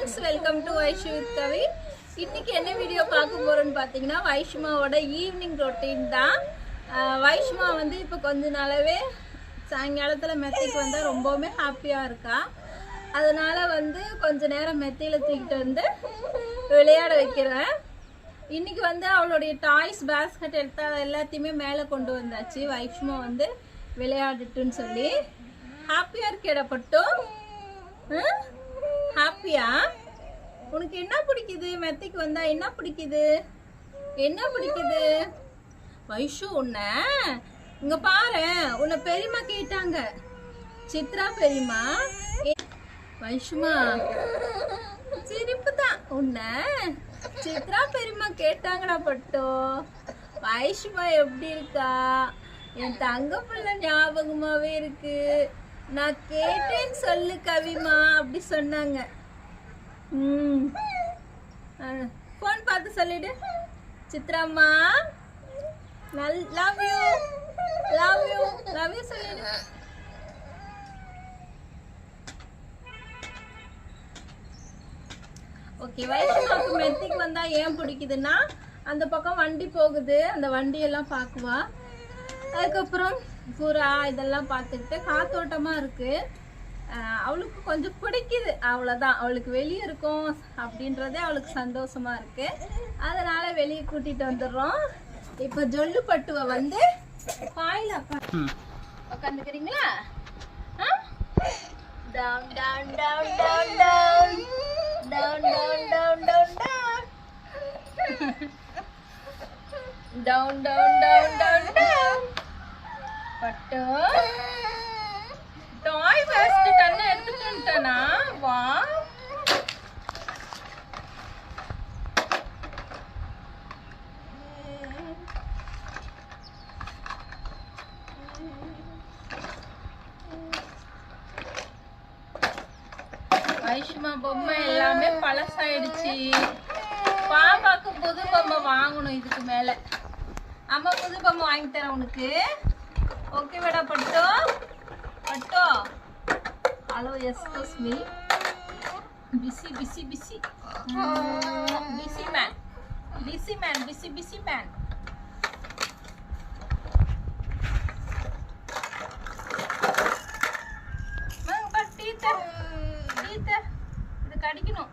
Friends, welcome to Vaishu with Kavi. இன்னைக்கு என்ன video பார்க்க போறோம்னு பார்த்தீங்கன்னா, வைஷ்மாவோட ஈவினிங் ரொட்டீன் தான். வைஷ்மா வந்து இப்போ கொஞ்ச நாளாவே சாயங்காலத்தில் மெத்தைக்கு வந்தால் ரொம்பவுமே ஹாப்பியாக இருக்கா. அதனால வந்து கொஞ்ச நேரம் மெத்தையில் தூக்கிட்டு வந்து விளையாட வைக்கிறேன். இன்னைக்கு வந்து அவளுடைய டாய்ஸ் பேஸ்கெட் எல்லாத்தையுமே மேலே கொண்டு வந்தாச்சு. வைஷ்மா வந்து விளையாடுட்டுன்னு சொல்லி ஹாப்பியாக இருக்கேடப்பட்டோம். ஹாப்பியா? உனக்கு என்ன பிடிக்குது? மெத்தைக்கு வந்தா என்ன பிடிக்குது? என்ன பிடிக்குது? வைஷு, உன்ன இங்க பாரு, உன்னை பெரியம்மா கேட்டாங்க. சித்ரா பெரியம்மா. வைஷுமா சிரிப்பு தான். உன்ன சித்ரா பெரியம்மா கேட்டாங்கடா பட்டோ. வைஷுமா எப்படி இருக்கா? என் தங்க பிள்ளை ஞாபகமாவே இருக்கு. நான் கேட்டேன்னு சொல்லு கவிமா அப்படி சொன்னாங்க. ஃபோன் பார்த்து சொல்லிடு. சித்ராம்மா love you love you love you சொல்லிடு. ஓகே, வைஷ்ணவாக்கு மெத்திக்கு வந்தா ஏன் பிடிக்குதுன்னா, அந்த பக்கம் வண்டி போகுது, அந்த வண்டியெல்லாம் பார்க்குவா. அதுக்கப்புறம் புறா இதெல்லாம் பார்த்துக்கிட்டு காத்தோட்டமா இருக்கு. அவளுக்கு கொஞ்சம் பிடிக்குது, அவ்வளோதான். அவளுக்கு வெளியே இருக்கும் அப்படின்றதே அவளுக்கு சந்தோஷமா இருக்கு. அதனால வெளியே கூட்டிட்டு வந்துடுறோம். இப்போ ஜொல்லு பட்டுவை வந்து பாயில உட்காந்துக்கிறீங்களா? Down down down down down down down down down down down down down down. Pattu toy basket அண்ணன் எடுத்துட்டு வந்துட்டானா? வா. வைஷ்மா பொம்மை எல்லாமே பழசாயிடுச்சு. பாப்பாக்கு புது பொம்மை வாங்கணும். இதுக்கு மேல அம்மா புது பொம்மை வாங்கி தரேன் உனக்கு. ஓகே மேடா பட்டோ? பட்டோ hello, excuse me. Busy busy busy busy man busy man busy busy man. இது கடிக்கணும்.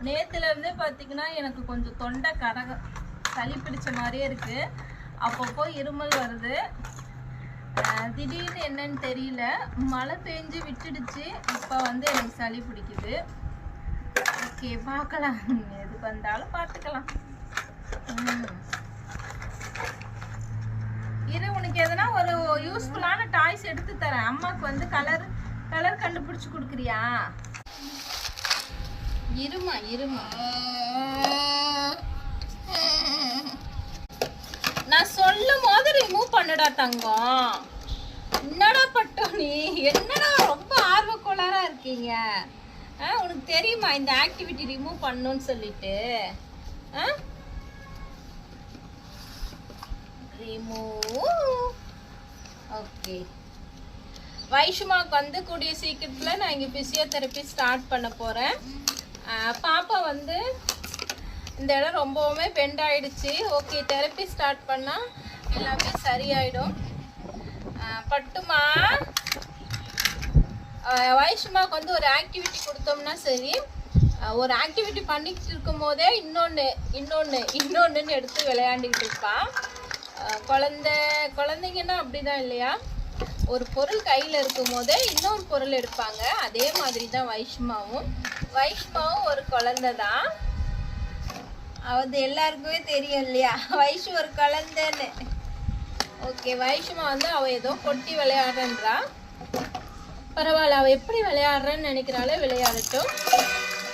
நேத்துல இருந்தே பார்த்தீங்கன்னா எனக்கு கொஞ்சம் தொண்டை சளி பிடிச்ச மாதிரியே இருக்கு. அப்பப்போ இருமல் வருது. திடீர்னு என்னன்னு தெரியல. மழை பெஞ்சு விட்டுடுச்சு. இப்போ வந்து எனக்கு சளி பிடிக்குது. ஓகே, பார்க்கலாம். எது வந்தாலும் பார்த்துக்கலாம். இது உனக்கு எதனா ஒரு யூஸ்ஃபுல்லான டாய்ஸ் எடுத்து தரேன். அம்மாவுக்கு வந்து கலர் கண்டுபிடிச்சு கொடுக்குறியா? இருமா இருமா, நான் சொல்லும் போது ரிமூவ் பண்ணுடா தங்கம். என்னடா பட்டோ நீ? என்னடா ரொம்ப ஆர்வக்கோளாரா இருக்கீங்க? உனக்கு தெரியுமா இந்த ஆக்டிவிட்டி ரிமூவ் பண்ணணும்னு சொல்லிட்டு? ரிமூவ். ஓகே, வைஷ்மாவுக்கு வந்து கூடிய சீக்கிரத்தில் நான் இங்கே ஃபிசியோதெரப்பி ஸ்டார்ட் பண்ண போகிறேன். பாப்பா வந்து இந்த இடம் ரொம்பவுமே பெண்ட் ஆயிடுச்சு. ஓகே, தெரப்பி ஸ்டார்ட் பண்ணால் எல்லாமே சரியாயிடும். பட்டுமா, வைஷ்மாவுக்கு வந்து ஒரு ஆக்டிவிட்டி கொடுத்தோம்னா சரி, ஒரு ஆக்டிவிட்டி பண்ணிக்கிட்டு இருக்கும் போதே இன்னொன்றுன்னு எடுத்து விளையாண்டுக்கிட்டு இருப்பா. குழந்தைங்கன்னா அப்படிதான் இல்லையா? ஒரு பொருள் கையில் இருக்கும் போதே இன்னொரு பொருள் எடுப்பாங்க. அதே மாதிரி தான் வைஷ்மாவும் ஒரு குழந்தை தான். அது எல்லாருக்குமே தெரியும் இல்லையா, வைஷு ஒரு குழந்தைன்னு. ஓகே, வைஷ்மா வந்து அவள் ஏதோ கொட்டி விளையாடுறா. பரவாயில்ல, அவள் எப்படி விளையாடுறேன்னு நினைக்கிறாளே, விளையாடட்டும்.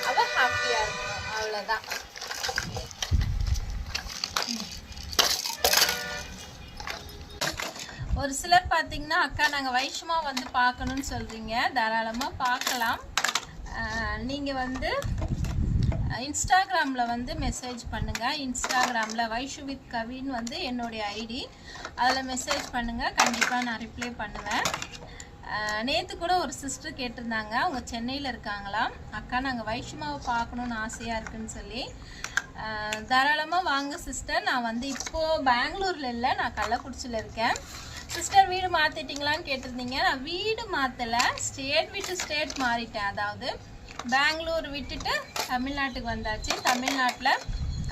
அவள் ஹாப்பியாக இருக்கணும். அவ்வளோதான். ஒரு சிலர் பார்த்தீங்கன்னா அக்கா நாங்கள் வைஷ்மா வந்து பார்க்கணுன்னு சொல்கிறீங்க. தாராளமாக பார்க்கலாம். நீங்கள் வந்து இன்ஸ்டாகிராமில் வந்து மெசேஜ் பண்ணுங்கள். இன்ஸ்டாகிராமில் வைஷு வித் கவின்னு வந்து என்னுடைய ஐடி. அதில் மெசேஜ் பண்ணுங்கள், கண்டிப்பாக நான் ரிப்ளை பண்ணுவேன். நேற்று கூட ஒரு சிஸ்டர் கேட்டிருந்தாங்க, அவங்க சென்னையில் இருக்காங்களாம். அக்கா நாங்கள் வைஷ்மாவை பார்க்கணுன்னு ஆசையாக இருக்குன்னு சொல்லி. தாராளமாக வாங்க சிஸ்டர். நான் வந்து இப்போது பெங்களூரில் இல்லை, நான் கள்ளக்குறிச்சியில் இருக்கேன். சிஸ்டர் வீடு மாற்றிட்டிங்களான்னு கேட்டிருந்தீங்க. நான் வீடு மாற்றலை, ஸ்டேட் விட்டு ஸ்டேட் மாறிட்டேன். அதாவது பெங்களூர் விட்டுட்டு தமிழ்நாட்டுக்கு வந்தாச்சு. தமிழ்நாட்டில்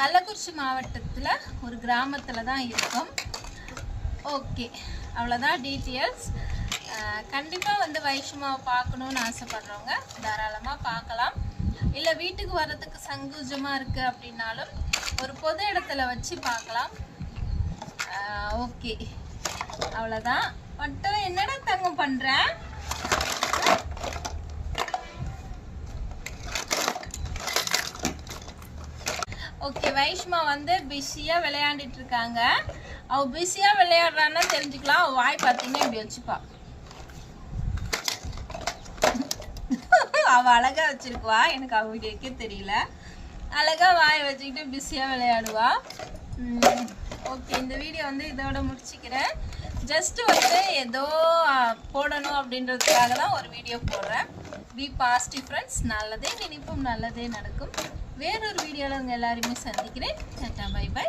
கள்ளக்குறிச்சி மாவட்டத்தில் ஒரு கிராமத்தில் தான் இருக்கும். ஓகே, அவ்வளோதான் டீட்டெயில்ஸ். கண்டிப்பாக வந்து வைஷ்மாவை பார்க்கணுன்னு ஆசைப்படுறவங்க தாராளமாக பார்க்கலாம். இல்லை வீட்டுக்கு வர்றதுக்கு சங்கூஜமாக இருக்குது அப்படின்னாலும் ஒரு பொது இடத்துல வச்சு பார்க்கலாம். ஓகே, அவ்வளோதான். மட்டும் என்னடா தங்கம் பண்ணுறேன்? ஓகே, வைஷ்மா வந்து பிஸியாக விளையாண்டுட்டு இருக்காங்க. அவள் பிஸியாக விளையாடுறான்னா தெரிஞ்சுக்கலாம். அவள் வாய் பார்த்தீங்கன்னா இப்படி வச்சுப்பா. அவள் அழகாக வச்சுருக்குவா, எனக்கு அவ வைக்க தெரியல. அழகாக வாயை வச்சுக்கிட்டு பிஸியாக விளையாடுவா. ஓகே, இந்த வீடியோ வந்து இதோட முடிச்சுக்கிறேன். ஜஸ்ட்டு வந்து ஏதோ போடணும் அப்படின்றதுக்காக தான் ஒரு வீடியோ போடுறேன். Be positive friends. நல்லதே நினைப்போம், நல்லதே நடக்கும். வேறொரு வீடியோவில் உங்கள் எல்லாருமே சந்திக்கிறேன். Tata, bye by.